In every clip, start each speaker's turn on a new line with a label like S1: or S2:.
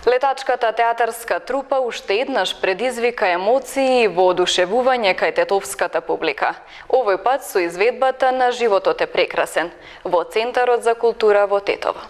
S1: Летачката театарска трупа уште еднаш предизвика емоции и воодушевување кај тетовската публика. Овој пат со изведбата на Животот е прекрасен во Центарот за култура во Тетово.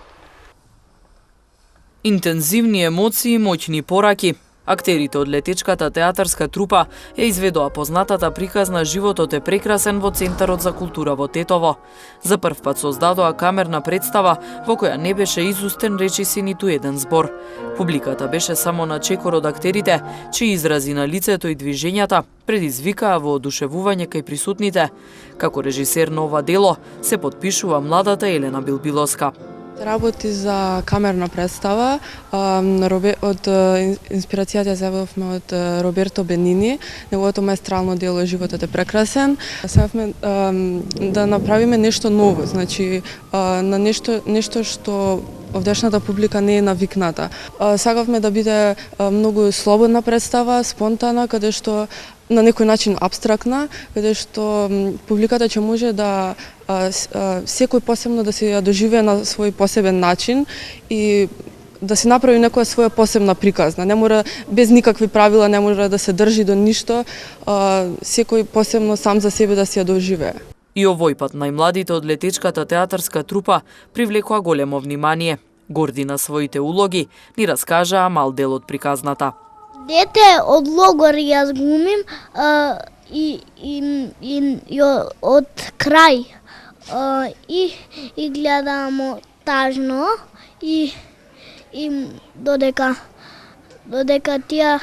S2: Интензивни емоции и моќни пораки. Актерите од летечката театарска трупа ја изведоа познатата приказна Животот е прекрасен во Центарот за култура во Тетово. За прв пат создадоа камерна представа во која не беше изустен речиси ниту еден збор. Публиката беше само на чекор од актерите, чии изрази на лицето и движењата предизвикаа воодушевување кај присутните. Како режисер на ова дело се потпишува младата Елена Билбиловска.
S3: Работи за камерна представа, од инспирацијата завевме од Роберто Бенини, неговото маестрално дело Животот е прекрасен. Сакавме да направиме нешто ново, значи на нешто што овдешната публика не е навикната. Сакавме да биде многу слободна представа, спонтана, каде што на некој начин абстрактна, каде што публиката ќе може да секој посебно да се ја доживее на свој посебен начин и да се направи некоја своја посебна приказна. Не мора без никакви правила, не мора да се држи до ништо, секој посебно сам за себе да се ја доживее.
S2: И овој пат најмладите од летечката театарска трупа привлекоа големо внимание. Горди на своите улоги, ни раскажаа мал дел од приказната.
S4: Дете од логор јас глумим и од крај и гледам тажно и додека тие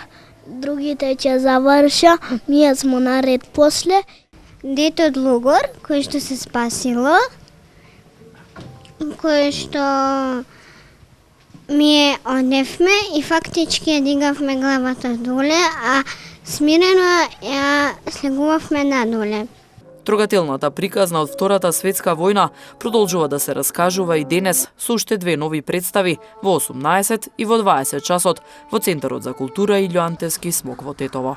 S4: другите ќе заврша, ние смо наред после.
S5: Дете од логор кој што се спасило, кој што ми одневме и фактички ја дигавме главата доле, а смирено ја слегувавме надоле.
S2: Трогателната приказна од Втората светска војна продолжува да се раскажува и денес со уште две нови представи во 18 и во 20 часот во Центарот за култура Илјо Антевски смок во Тетово.